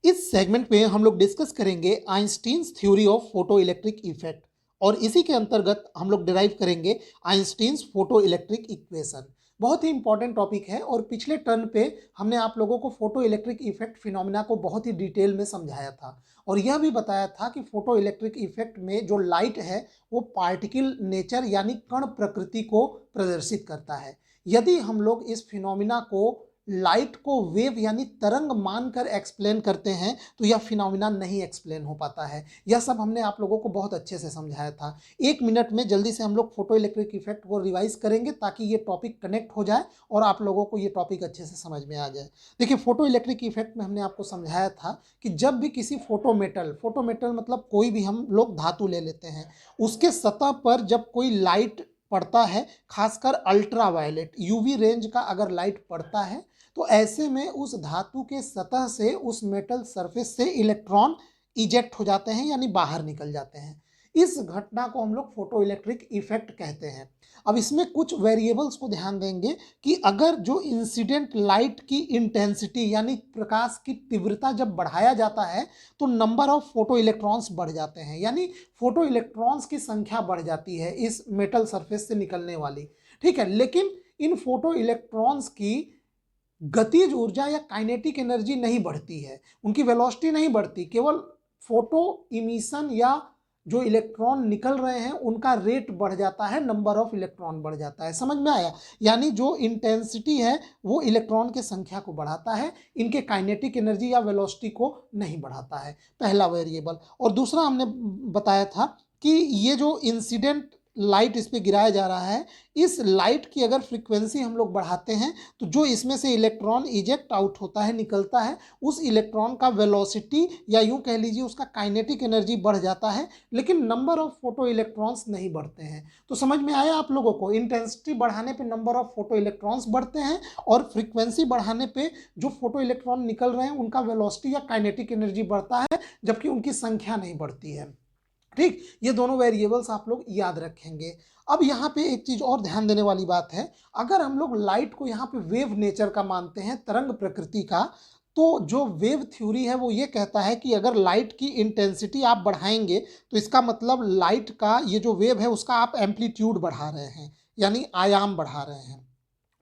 इस सेगमेंट में हम लोग डिस्कस करेंगे Einstein's theory of photo electric effect और इसी के अंतर्गत हम लोग डिराइव करेंगे आइंस्टीन्स फोटो इलेक्ट्रिक इक्वेशन। बहुत ही इंपॉर्टेंट टॉपिक है और पिछले टर्न पे हमने आप लोगों को फोटो इलेक्ट्रिक इफेक्ट फिनोमिना को बहुत ही डिटेल में समझाया था और यह भी बताया था कि फोटो इलेक्ट्रिक इफेक्ट में जो लाइट है वो पार्टिकल नेचर यानी कण प्रकृति को प्रदर्शित करता है। यदि हम लोग इस फिनोमिना को लाइट को वेव यानी तरंग मानकर एक्सप्लेन करते हैं तो यह फिनोमिना नहीं एक्सप्लेन हो पाता है। यह सब हमने आप लोगों को बहुत अच्छे से समझाया था। 1 मिनट में जल्दी से हम लोग फोटो इलेक्ट्रिक इफेक्ट को रिवाइज करेंगे ताकि ये टॉपिक कनेक्ट हो जाए और आप लोगों को ये टॉपिक अच्छे से समझ में आ जाए। देखिए, फोटो इलेक्ट्रिक इफेक्ट में हमने आपको समझाया था कि जब भी किसी फोटो मेटल मतलब कोई भी हम लोग धातु ले लेते हैं, उसके सतह पर जब कोई लाइट पड़ता है, खासकर अल्ट्रा वायलेट यूवी रेंज का अगर लाइट पड़ता है तो ऐसे में उस धातु के सतह से उस मेटल सरफेस से इलेक्ट्रॉन इजेक्ट हो जाते हैं यानी बाहर निकल जाते हैं। इस घटना को हम लोग फोटो इलेक्ट्रिक इफेक्ट कहते हैं। अब इसमें कुछ वेरिएबल्स को ध्यान देंगे कि अगर जो इंसिडेंट लाइट की इंटेंसिटी यानी प्रकाश की तीव्रता जब बढ़ाया जाता है तो नंबर ऑफ फोटो इलेक्ट्रॉन्स बढ़ जाते हैं, यानी फोटो इलेक्ट्रॉन्स की संख्या बढ़ जाती है इस मेटल सरफेस से निकलने वाली। ठीक है, लेकिन इन फोटो इलेक्ट्रॉन्स की गतिज ऊर्जा या काइनेटिक एनर्जी नहीं बढ़ती है, उनकी वेलोसिटी नहीं बढ़ती, केवल फोटो इमिशन या जो इलेक्ट्रॉन निकल रहे हैं उनका रेट बढ़ जाता है, नंबर ऑफ इलेक्ट्रॉन बढ़ जाता है। समझ में आया? यानी जो इंटेंसिटी है वो इलेक्ट्रॉन की संख्या को बढ़ाता है, इनके काइनेटिक एनर्जी या वेलोसिटी को नहीं बढ़ाता है, पहला वेरिएबल। और दूसरा हमने बताया था कि ये जो इंसिडेंट लाइट इस पर गिराया जा रहा है, इस लाइट की अगर फ्रीक्वेंसी हम लोग बढ़ाते हैं तो जो इसमें से इलेक्ट्रॉन इजेक्ट आउट होता है, निकलता है, उस इलेक्ट्रॉन का वेलोसिटी या यूं कह लीजिए उसका काइनेटिक एनर्जी बढ़ जाता है, लेकिन नंबर ऑफ फोटो इलेक्ट्रॉन्स नहीं बढ़ते हैं। तो समझ में आया आप लोगों को? इंटेंसिटी बढ़ाने पे नंबर ऑफ फोटो इलेक्ट्रॉन्स बढ़ते हैं और फ्रीक्वेंसी बढ़ाने पे जो फोटो इलेक्ट्रॉन निकल रहे हैं उनका वेलोसिटी या काइनेटिक एनर्जी बढ़ता है, जबकि उनकी संख्या नहीं बढ़ती है। ठीक, ये दोनों वेरिएबल्स आप लोग याद रखेंगे। अब यहाँ पे एक चीज और ध्यान देने वाली बात है, अगर हम लोग लाइट को यहाँ पे वेव नेचर का मानते हैं, तरंग प्रकृति का, तो जो वेव थ्योरी है वो ये कहता है कि अगर लाइट की इंटेंसिटी आप बढ़ाएंगे तो इसका मतलब लाइट का ये जो वेव है उसका आप एम्पलीट्यूड बढ़ा रहे हैं, यानी आयाम बढ़ा रहे हैं।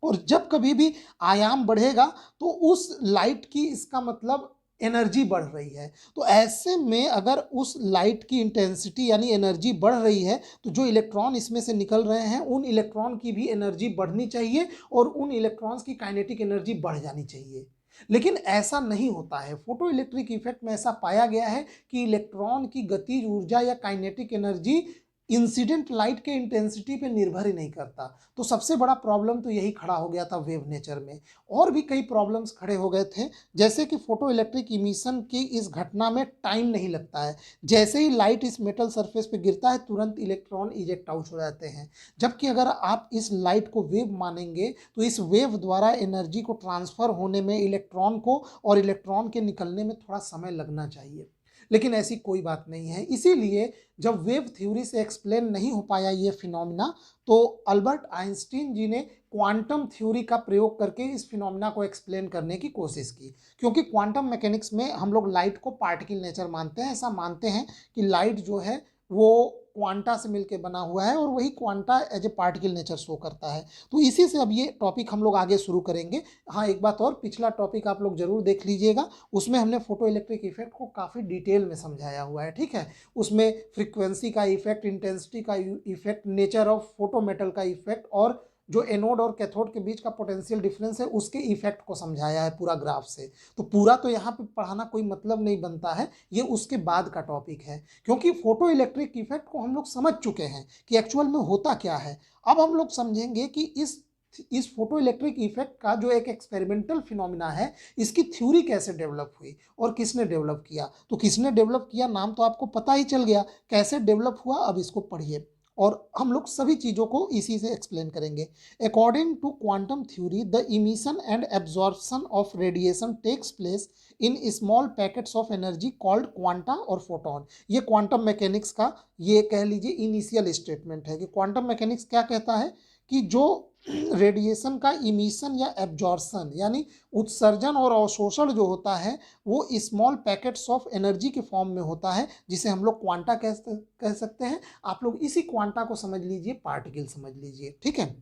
और जब कभी भी आयाम बढ़ेगा तो उस लाइट की इसका मतलब एनर्जी बढ़ रही है। तो ऐसे में अगर उस लाइट की इंटेंसिटी यानी एनर्जी बढ़ रही है तो जो इलेक्ट्रॉन इसमें से निकल रहे हैं उन इलेक्ट्रॉन की भी एनर्जी बढ़नी चाहिए और उन इलेक्ट्रॉन्स की काइनेटिक एनर्जी बढ़ जानी चाहिए। लेकिन ऐसा नहीं होता है। फोटो इलेक्ट्रिक इफेक्ट में ऐसा पाया गया है कि इलेक्ट्रॉन की गतिज ऊर्जा या काइनेटिक एनर्जी इंसिडेंट लाइट के इंटेंसिटी पे निर्भर ही नहीं करता। तो सबसे बड़ा प्रॉब्लम तो यही खड़ा हो गया था वेव नेचर में। और भी कई प्रॉब्लम्स खड़े हो गए थे, जैसे कि फोटो इलेक्ट्रिक इमिशन की इस घटना में टाइम नहीं लगता है। जैसे ही लाइट इस मेटल सरफेस पे गिरता है तुरंत इलेक्ट्रॉन इजेक्ट आउट हो जाते हैं, जबकि अगर आप इस लाइट को वेव मानेंगे तो इस वेव द्वारा एनर्जी को ट्रांसफर होने में इलेक्ट्रॉन को और इलेक्ट्रॉन के निकलने में थोड़ा समय लगना चाहिए, लेकिन ऐसी कोई बात नहीं है। इसीलिए जब वेव थ्योरी से एक्सप्लेन नहीं हो पाया ये फिनोमिना, तो अल्बर्ट आइंस्टीन जी ने क्वांटम थ्योरी का प्रयोग करके इस फिनोमिना को एक्सप्लेन करने की कोशिश की। क्योंकि क्वांटम मैकेनिक्स में हम लोग लाइट को पार्टिकल नेचर मानते हैं, ऐसा मानते हैं कि लाइट जो है वो क्वांटा से मिलकर बना हुआ है और वही quanta as a particle nature show करता है। तो इसी से अब ये टॉपिक हम लोग आगे शुरू करेंगे। हाँ, एक बात और, पिछला टॉपिक आप लोग जरूर देख लीजिएगा, उसमें हमने फोटो इलेक्ट्रिक इफेक्ट को काफ़ी डिटेल में समझाया हुआ है। ठीक है, उसमें फ्रीक्वेंसी का इफेक्ट, इंटेंसिटी का effect, nature of photo metal का इफेक्ट और जो एनोड और कैथोड के बीच का पोटेंशियल डिफरेंस है उसके इफेक्ट को समझाया है पूरा ग्राफ से। तो पूरा तो यहाँ पे पढ़ाना कोई मतलब नहीं बनता है, ये उसके बाद का टॉपिक है। क्योंकि फोटो इलेक्ट्रिक इफेक्ट को हम लोग समझ चुके हैं कि एक्चुअल में होता क्या है। अब हम लोग समझेंगे कि इस फोटो इलेक्ट्रिक इफेक्ट का जो एक एक्सपेरिमेंटल फिनोमिना है, इसकी थ्योरी कैसे डेवलप हुई और किसने डेवलप किया। तो किसने डेवलप किया नाम तो आपको पता ही चल गया, कैसे डेवलप हुआ अब इसको पढ़िए और हम लोग सभी चीज़ों को इसी से एक्सप्लेन करेंगे। According to quantum theory, the emission and absorption of radiation takes place in small packets of energy called quanta और फोटोन। ये क्वांटम मैकेनिक्स का ये कह लीजिए इनिशियल स्टेटमेंट है कि क्वांटम मैकेनिक्स क्या कहता है कि जो रेडिएशन का इमिशन या एब्जॉर्शन यानी उत्सर्जन और अवशोषण जो होता है वो स्मॉल पैकेट्स ऑफ एनर्जी के फॉर्म में होता है, जिसे हम लोग क्वांटा कह सकते हैं। आप लोग इसी क्वांटा को समझ लीजिए, पार्टिकल समझ लीजिए, ठीक है,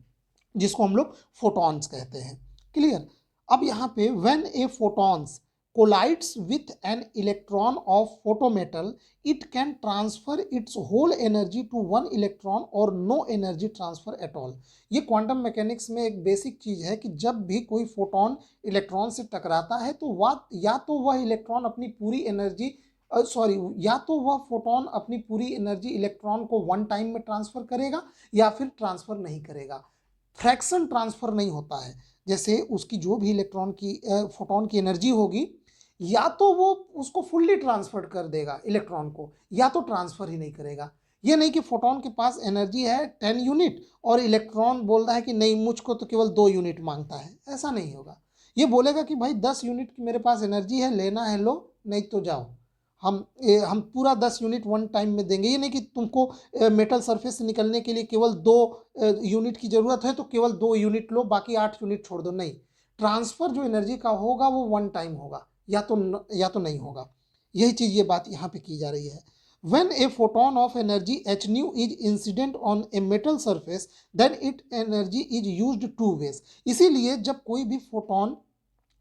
जिसको हम लोग फोटॉन्स कहते हैं। क्लियर। अब यहाँ पे when A photons collides with an electron of photometal, it can transfer its whole energy to one electron or no energy transfer at all। ये क्वांटम मैकेनिक्स में एक बेसिक चीज है कि जब भी कोई फोटोन इलेक्ट्रॉन से टकराता है तो वह इलेक्ट्रॉन अपनी पूरी एनर्जी या तो वह फोटोन अपनी पूरी एनर्जी इलेक्ट्रॉन को वन टाइम में ट्रांसफर करेगा या फिर ट्रांसफर नहीं करेगा। फ्रैक्शन ट्रांसफर नहीं होता है, जैसे उसकी जो भी इलेक्ट्रॉन की फोटोन की एनर्जी होगी या तो वो उसको फुल्ली ट्रांसफर कर देगा इलेक्ट्रॉन को, या तो ट्रांसफर ही नहीं करेगा। ये नहीं कि फोटोन के पास एनर्जी है 10 यूनिट और इलेक्ट्रॉन बोल रहा है कि नहीं मुझको तो केवल 2 यूनिट मांगता है, ऐसा नहीं होगा। ये बोलेगा कि भाई 10 यूनिट की मेरे पास एनर्जी है, लेना है लो, नहीं तो जाओ। हम पूरा 10 यूनिट वन टाइम में देंगे। ये नहीं कि तुमको मेटल सरफेस से निकलने के लिए केवल 2 यूनिट की ज़रूरत है तो केवल 2 यूनिट लो, बाकी 8 यूनिट छोड़ दो। नहीं, ट्रांसफ़र जो एनर्जी का होगा वो वन टाइम होगा, या तो नहीं होगा। यही चीज़ ये बात यहाँ पे की जा रही है। When a photon of energy h nu is incident on a metal surface, then its energy is used two ways। इसीलिए जब कोई भी फोटोन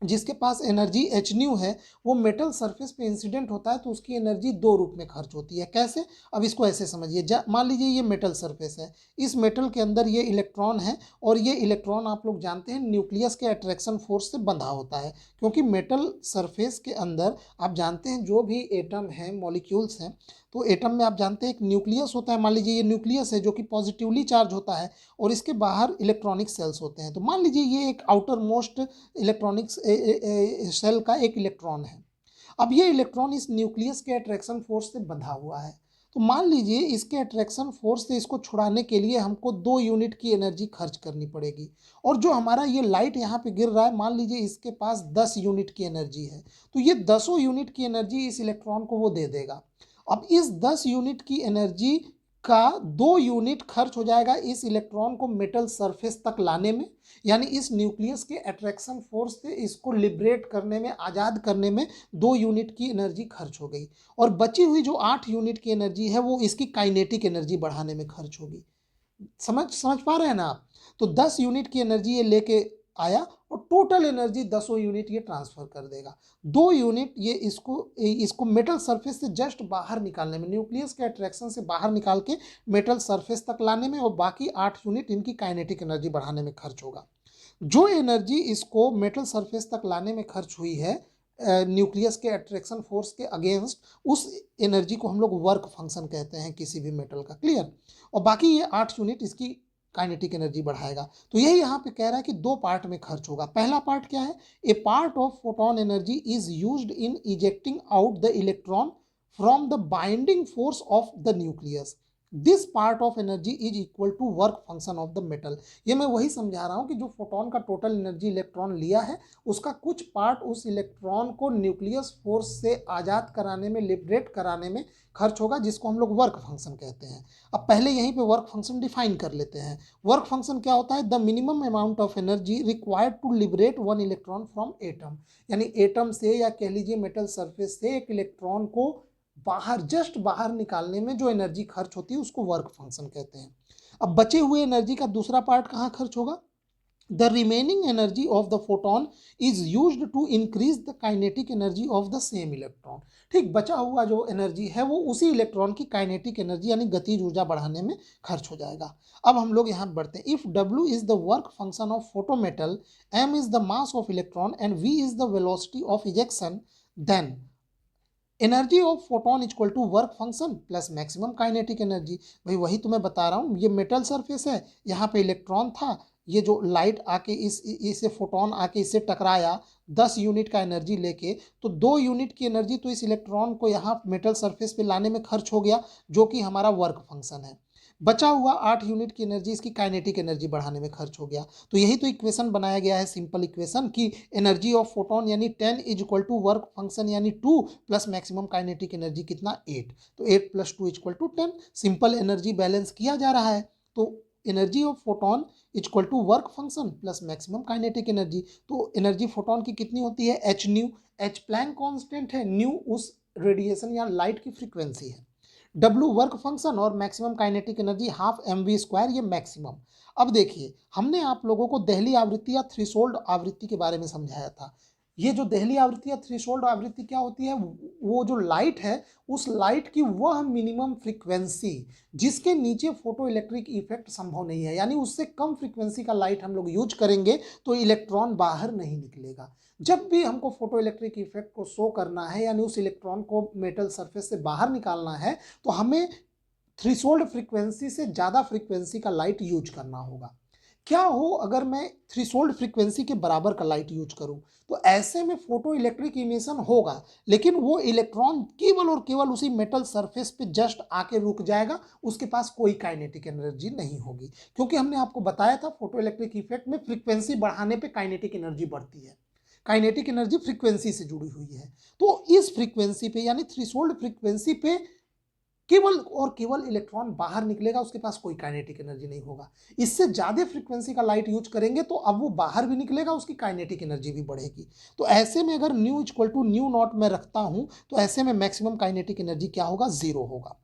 जिसके पास एनर्जी एच न्यू है वो मेटल सरफेस पे इंसिडेंट होता है तो उसकी एनर्जी 2 रूप में खर्च होती है। कैसे? अब इसको ऐसे समझिए, मान लीजिए ये मेटल सरफेस है, इस मेटल के अंदर ये इलेक्ट्रॉन है और ये इलेक्ट्रॉन आप लोग जानते हैं न्यूक्लियस के अट्रैक्शन फोर्स से बंधा होता है, क्योंकि मेटल सरफेस के अंदर आप जानते हैं जो भी एटम है, मॉलिक्यूल्स हैं, तो एटम में आप जानते हैं एक न्यूक्लियस होता है। मान लीजिए ये न्यूक्लियस है जो कि पॉजिटिवली चार्ज होता है और इसके बाहर इलेक्ट्रॉनिक सेल्स होते हैं। तो मान लीजिए ये एक आउटर मोस्ट इलेक्ट्रॉनिक सेल का एक इलेक्ट्रॉन है। अब ये इलेक्ट्रॉन इस न्यूक्लियस के अट्रैक्शन फोर्स से बंधा हुआ है, तो मान लीजिए इसके अट्रैक्शन फोर्स से इसको छुड़ाने के लिए हमको 2 यूनिट की एनर्जी खर्च करनी पड़ेगी। और जो हमारा ये लाइट यहाँ पे गिर रहा है, मान लीजिए इसके पास 10 यूनिट की एनर्जी है, तो ये 10 यूनिट की एनर्जी इस इलेक्ट्रॉन को वो दे देगा। अब इस 10 यूनिट की एनर्जी का 2 यूनिट खर्च हो जाएगा इस इलेक्ट्रॉन को मेटल सरफेस तक लाने में, यानी इस न्यूक्लियस के अट्रैक्शन फोर्स से इसको लिबरेट करने में, आज़ाद करने में 2 यूनिट की एनर्जी खर्च हो गई। और बची हुई जो 8 यूनिट की एनर्जी है वो इसकी काइनेटिक एनर्जी बढ़ाने में खर्च होगी। समझ पा रहे हैं ना आप? तो 10 यूनिट की एनर्जी ये लेके आया और टोटल एनर्जी 10 यूनिट ये ट्रांसफर कर देगा। 2 यूनिट ये इसको मेटल सरफेस से जस्ट बाहर निकालने में, न्यूक्लियस के अट्रैक्शन से बाहर निकाल के मेटल सरफेस तक लाने में, और बाकी 8 यूनिट इनकी काइनेटिक एनर्जी बढ़ाने में खर्च होगा। जो एनर्जी इसको मेटल सरफेस तक लाने में खर्च हुई है न्यूक्लियस के अट्रैक्शन फोर्स के अगेंस्ट, उस एनर्जी को हम लोग वर्क फंक्शन कहते हैं किसी भी मेटल का। क्लियर? और बाकी ये 8 यूनिट इसकी काइनेटिक एनर्जी बढ़ाएगा। तो यही यहाँ पे कह रहा है कि 2 पार्ट में खर्च होगा। पहला पार्ट क्या है? A part of photon energy is used in ejecting out the electron from the binding force of the nucleus. This part of energy is equal to work function of the metal. ये मैं वही समझा रहा हूँ कि जो photon का total energy electron लिया है उसका कुछ पार्ट उस इलेक्ट्रॉन को न्यूक्लियस फोर्स से आज़ाद कराने में, लिबरेट कराने में खर्च होगा, जिसको हम लोग वर्क फंक्शन कहते हैं। अब पहले यहीं पे वर्क फंक्शन डिफाइन कर लेते हैं। वर्क फंक्शन क्या होता है? The minimum amount of energy required to liberate one electron from atom. यानी एटम से, या कह लीजिए मेटल सरफेस से, एक इलेक्ट्रॉन को जस्ट बाहर निकालने में जो एनर्जी खर्च होती है उसको वर्क फंक्शन कहते हैं। अब बचे हुए एनर्जी का दूसरा पार्ट कहाँ खर्च होगा? The remaining energy of the photon is used to increase the kinetic energy of the same electron. ठीक, बचा हुआ जो एनर्जी है वो उसी इलेक्ट्रॉन की काइनेटिक एनर्जी यानी गतिज ऊर्जा बढ़ाने में खर्च हो जाएगा। अब हम लोग यहाँ बढ़ते हैं। If W is the work function of photometal, M is the mass of electron and V is the velocity of ejection, then energy of photon equal to work function plus maximum kinetic energy. भाई वही तो मैं बता रहा हूँ, ये metal surface है, यहाँ पे इलेक्ट्रॉन था, ये जो लाइट आके इसे फोटोन आके इससे टकराया 10 यूनिट का एनर्जी लेके, तो 2 यूनिट की एनर्जी तो इस इलेक्ट्रॉन को यहाँ मेटल सरफेस पे लाने में खर्च हो गया, जो कि हमारा वर्क फंक्शन है। बचा हुआ 8 यूनिट की एनर्जी इसकी काइनेटिक एनर्जी बढ़ाने में खर्च हो गया। तो यही तो इक्वेशन बनाया गया है, सिंपल इक्वेशन, कि एनर्जी ऑफ फोटोन यानी 10 is equal to work function यानी 2 प्लस मैक्सिमम काइनेटिक एनर्जी कितना? 8। तो 8 + 2 = 10। सिंपल एनर्जी बैलेंस किया जा रहा है। तो energy of photon equal to work function plus maximum kinetic energy. तो एनर्जी फोटोन की कितनी होती है, h nu. H Planck constant है, न्यू उस रेडिएशन या लाइट की फ्रीक्वेंसी है, डब्ल्यू वर्क फंक्शन और maximum kinetic energy half m v square, ये मैक्सिमम। अब देखिए हमने आप लोगों को दहली आवृत्ति या थ्रेशोल्ड आवृत्ति के बारे में समझाया था। ये जो दहली आवृत्ति या थ्रेशोल्ड आवृत्ति क्या होती है, वो जो लाइट है उस लाइट की वह मिनिमम फ्रीक्वेंसी जिसके नीचे फोटो इलेक्ट्रिक इफेक्ट संभव नहीं है, यानी उससे कम फ्रीक्वेंसी का लाइट हम लोग यूज करेंगे तो इलेक्ट्रॉन बाहर नहीं निकलेगा। जब भी हमको फोटो इलेक्ट्रिक इफेक्ट को शो करना है यानी उस इलेक्ट्रॉन को मेटल सरफेस से बाहर निकालना है तो हमें थ्रेशोल्ड फ्रीक्वेंसी से ज़्यादा फ्रीक्वेंसी का लाइट यूज करना होगा। क्या हो अगर मैं थ्रेशोल्ड फ्रीक्वेंसी के बराबर का लाइट यूज करूं, तो ऐसे में फोटो इलेक्ट्रिक इमिशन होगा लेकिन वो इलेक्ट्रॉन केवल और केवल उसी मेटल सरफेस पे जस्ट आके रुक जाएगा, उसके पास कोई काइनेटिक एनर्जी नहीं होगी। क्योंकि हमने आपको बताया था फोटो इलेक्ट्रिक इफेक्ट में फ्रीक्वेंसी बढ़ाने पे काइनेटिक एनर्जी बढ़ती है, काइनेटिक एनर्जी फ्रीक्वेंसी से जुड़ी हुई है। तो इस फ्रीक्वेंसी पे यानी थ्रेशोल्ड फ्रीक्वेंसी पे केवल और केवल इलेक्ट्रॉन बाहर निकलेगा, उसके पास कोई काइनेटिक एनर्जी नहीं होगा। इससे ज्यादा फ्रीक्वेंसी का लाइट यूज करेंगे तो अब वो बाहर भी निकलेगा, उसकी काइनेटिक एनर्जी भी बढ़ेगी। तो ऐसे में अगर nu equal to nu naught में रखता हूं तो ऐसे में मैक्सिमम काइनेटिक एनर्जी क्या होगा, जीरो होगा।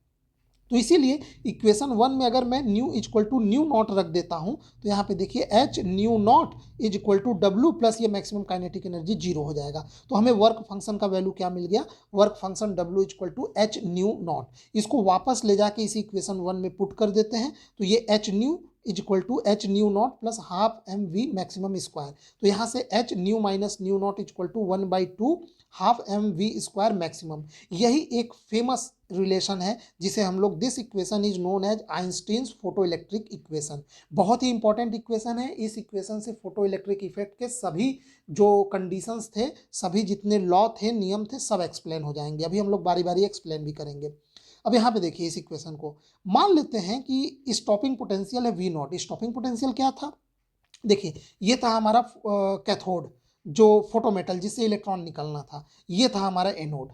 तो इसीलिए इक्वेशन 1 में अगर मैं nu equal to nu naught रख देता हूं तो यहाँ पे देखिए h nu naught is equal to W plus ये मैक्सिमम काइनेटिक एनर्जी जीरो हो जाएगा। तो हमें वर्क फंक्शन का वैल्यू क्या मिल गया, work function W equal to h nu naught. इसको वापस ले जाके इसी इक्वेशन 1 में पुट कर देते हैं तो ये h nu is equal to h nu naught plus half m v maximum square. तो यहाँ से h nu minus nu naught is equal to 1/2 half m v square maximum. यही एक फेमस रिलेशन है जिसे हम लोग, this equation is known as Einstein's photo electric equation. बहुत ही इंपॉर्टेंट इक्वेशन है। इस इक्वेशन से फोटो इलेक्ट्रिक इफेक्ट के सभी जो कंडीशंस थे, सभी जितने लॉ थे, नियम थे, सब एक्सप्लेन हो जाएंगे। अभी हम लोग बारी बारी एक्सप्लेन भी करेंगे। अब यहाँ पे देखिए इस इक्वेशन को मान लेते हैं कि स्टॉपिंग पोटेंशियल है वी नॉट। स्टॉपिंग पोटेंशियल क्या था, देखिए ये था हमारा कैथोड, जो फोटोमेटल जिससे इलेक्ट्रॉन निकलना था, ये था हमारा एनोड,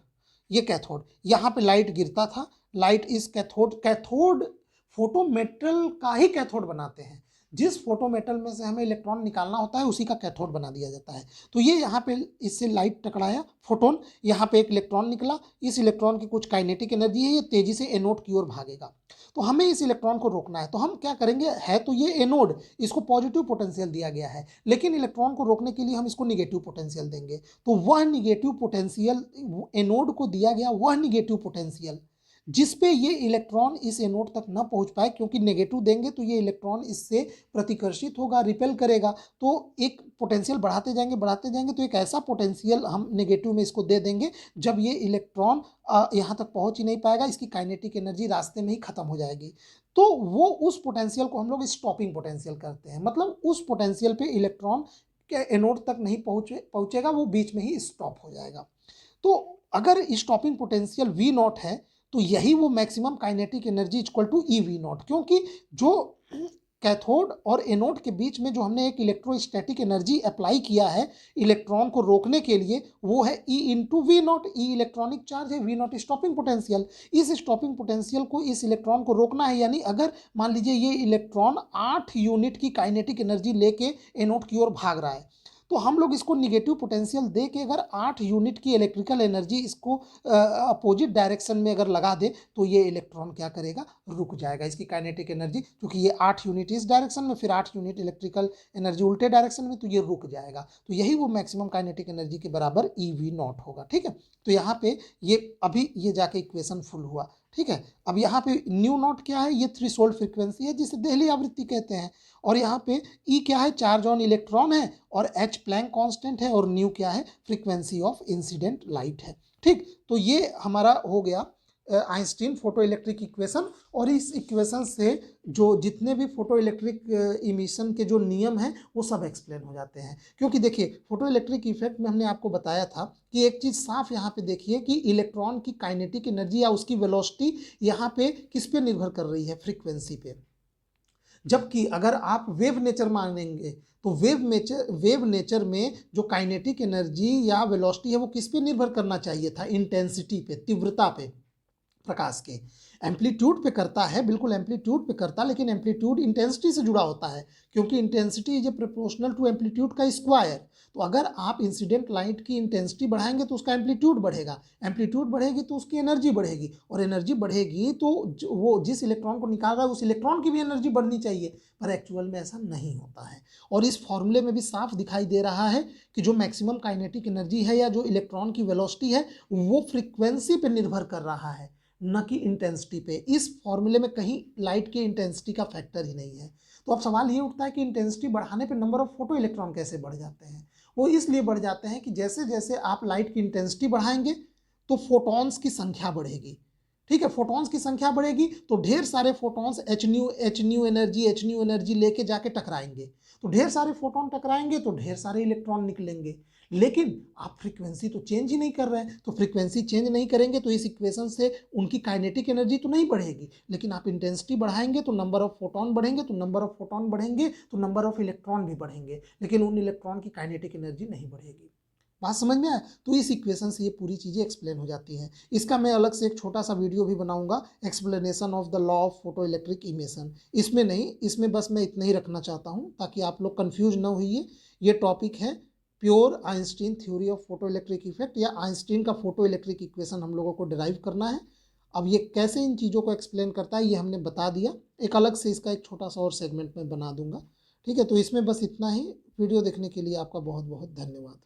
ये कैथोड। यहाँ पे लाइट गिरता था, लाइट इस कैथोड, कैथोड फोटोमेटल का ही कैथोड बनाते हैं। जिस फोटोमेटल में से हमें इलेक्ट्रॉन निकालना होता है उसी का कैथोड बना दिया जाता है। तो ये यहाँ पे इससे लाइट टकराया, फोटोन, यहाँ पे एक इलेक्ट्रॉन निकला, इस इलेक्ट्रॉन की कुछ काइनेटिक एनर्जी है, ये तेजी से एनोड की ओर भागेगा। तो हमें इस इलेक्ट्रॉन को रोकना है, तो हम क्या करेंगे, है तो ये एनोड, इसको पॉजिटिव पोटेंशियल दिया गया है, लेकिन इलेक्ट्रॉन को रोकने के लिए हम इसको निगेटिव पोटेंशियल देंगे। तो वह निगेटिव पोटेंशियल, एनोड को दिया गया वह निगेटिव पोटेंशियल जिस पे ये इलेक्ट्रॉन इस एनोड तक न पहुंच पाए, क्योंकि नेगेटिव देंगे तो ये इलेक्ट्रॉन इससे प्रतिकर्षित होगा, रिपेल करेगा। तो एक पोटेंशियल बढ़ाते जाएंगे तो एक ऐसा पोटेंशियल हम नेगेटिव में इसको दे देंगे जब ये इलेक्ट्रॉन यहाँ तक पहुंच ही नहीं पाएगा, इसकी काइनेटिक एनर्जी रास्ते में ही खत्म हो जाएगी। तो वो उस पोटेंशियल को हम लोग स्टॉपिंग पोटेंशियल करते हैं। मतलब उस पोटेंशियल पे इलेक्ट्रॉन के एनोड तक नहीं पहुंचेगा, वो बीच में ही स्टॉप हो जाएगा। तो अगर स्टॉपिंग पोटेंशियल वी नॉट है तो यही वो maximum kinetic energy equal to e V naught, क्योंकि जो कैथोड और एनोड के बीच में जो हमने एक इलेक्ट्रोस्टैटिक एनर्जी अप्लाई किया है इलेक्ट्रॉन को रोकने के लिए, वो है e into V naught. E electronic charge है, वी नॉट स्टॉपिंग पोटेंशियल। इस स्टॉपिंग पोटेंशियल को इस इलेक्ट्रॉन को रोकना है, यानी अगर मान लीजिए ये इलेक्ट्रॉन 8 यूनिट की काइनेटिक एनर्जी लेके एनोड की ओर भाग रहा है, तो हम लोग इसको निगेटिव पोटेंशियल दे के अगर 8 यूनिट की इलेक्ट्रिकल एनर्जी इसको अपोजिट डायरेक्शन में अगर लगा दे तो ये इलेक्ट्रॉन क्या करेगा, रुक जाएगा। इसकी काइनेटिक एनर्जी, क्योंकि ये 8 यूनिट इस डायरेक्शन में, फिर 8 यूनिट इलेक्ट्रिकल एनर्जी उल्टे डायरेक्शन में, तो ये रुक जाएगा। तो यही वो मैक्सिमम काइनेटिक एनर्जी के बराबर ई वी नॉट होगा। ठीक है, तो यहाँ पे ये अभी ये जाके इक्वेशन फुल हुआ। ठीक है, अब यहाँ पे न्यू नॉट क्या है, ये थ्रेशोल्ड फ्रीक्वेंसी है जिसे दहली आवृत्ति कहते हैं। और यहाँ पे ई क्या है, चार्ज ऑन इलेक्ट्रॉन है, और एच प्लैंक कांस्टेंट है, और न्यू क्या है, फ्रीक्वेंसी ऑफ इंसिडेंट लाइट है। ठीक, तो ये हमारा हो गया आइंस्टीन फोटो इलेक्ट्रिक इक्वेशन। और इस इक्वेशन से जो जितने भी फोटो इलेक्ट्रिक इमिशन के जो नियम हैं वो सब एक्सप्लेन हो जाते हैं। क्योंकि देखिए फोटो इलेक्ट्रिक इफेक्ट में हमने आपको बताया था कि एक चीज़ साफ यहाँ पे देखिए कि इलेक्ट्रॉन की काइनेटिक एनर्जी या उसकी वेलोसिटी यहाँ पे किस पे निर्भर कर रही है, फ्रीक्वेंसी पे। जबकि अगर आप वेव नेचर मानेंगे तो वेव नेचर में जो काइनेटिक एनर्जी या वेलोसिटी है वो किस पे निर्भर करना चाहिए था, इंटेंसिटी पे, तीव्रता पे, प्रकाश के। एम्पलीट्यूड पे करता है, बिल्कुल एम्पलीट्यूड पे करता, लेकिन एम्पलीट्यूड इंटेंसिटी से जुड़ा होता है, क्योंकि intensity is a proportional to amplitude का स्क्वायर। तो अगर आप इंसिडेंट लाइट की इंटेंसिटी बढ़ाएंगे तो उसका एम्पलीट्यूड बढ़ेगा, एम्पलीट्यूड बढ़ेगी तो उसकी एनर्जी बढ़ेगी, और एनर्जी बढ़ेगी तो वो जिस इलेक्ट्रॉन को निकाल रहा है उस इलेक्ट्रॉन की भी एनर्जी बढ़नी चाहिए, पर एक्चुअल में ऐसा नहीं होता है। और इस फॉर्मूले में भी साफ दिखाई दे रहा है कि जो मैक्सिमम काइनेटिक एनर्जी है या जो इलेक्ट्रॉन की वेलोसिटी है वो फ्रीक्वेंसी पर निर्भर कर रहा है, न कि इंटेंसिटी पे। इस फॉर्मूले में कहीं लाइट की इंटेंसिटी का फैक्टर ही नहीं है। तो अब सवाल ये उठता है कि इंटेंसिटी बढ़ाने पे नंबर ऑफ फोटो इलेक्ट्रॉन कैसे बढ़ जाते हैं। वो इसलिए बढ़ जाते हैं कि जैसे जैसे आप लाइट की इंटेंसिटी बढ़ाएंगे तो फोटॉन्स की संख्या बढ़ेगी। ठीक है, फोटॉन्स की संख्या बढ़ेगी तो ढेर सारे फोटॉन्स एच न्यू एनर्जी लेके जाके टकराएंगे। तो ढेर सारे फोटॉन टकराएंगे तो ढेर सारे इलेक्ट्रॉन निकलेंगे, लेकिन आप फ्रीक्वेंसी तो चेंज ही नहीं कर रहे हैं। तो फ्रीक्वेंसी चेंज नहीं करेंगे तो इस इक्वेशन से उनकी काइनेटिक एनर्जी तो नहीं बढ़ेगी, लेकिन आप इंटेंसिटी बढ़ाएंगे तो नंबर ऑफ फोटॉन बढ़ेंगे, तो नंबर ऑफ फोटॉन बढ़ेंगे तो नंबर ऑफ इलेक्ट्रॉन भी बढ़ेंगे, लेकिन उन इलेक्ट्रॉन की काइनेटिक एनर्जी नहीं बढ़ेगी। बात समझ में आया? तो इस इक्वेशन से ये पूरी चीज़ें एक्सप्लेन हो जाती हैं। इसका मैं अलग से एक छोटा सा वीडियो भी बनाऊंगा, explanation of the law of photo electric emission. इसमें नहीं, इसमें बस मैं इतना ही रखना चाहता हूँ ताकि आप लोग कंफ्यूज ना होइए। ये टॉपिक है pure Einstein theory of photo electric effect, या आइंस्टीन का फोटो इलेक्ट्रिक इक्वेशन हम लोगों को डिराइव करना है। अब ये कैसे इन चीज़ों को एक्सप्लेन करता है ये हमने बता दिया, एक अलग से इसका एक छोटा सा और सेगमेंट में बना दूंगा। ठीक है, तो इसमें बस इतना ही। वीडियो देखने के लिए आपका बहुत बहुत धन्यवाद।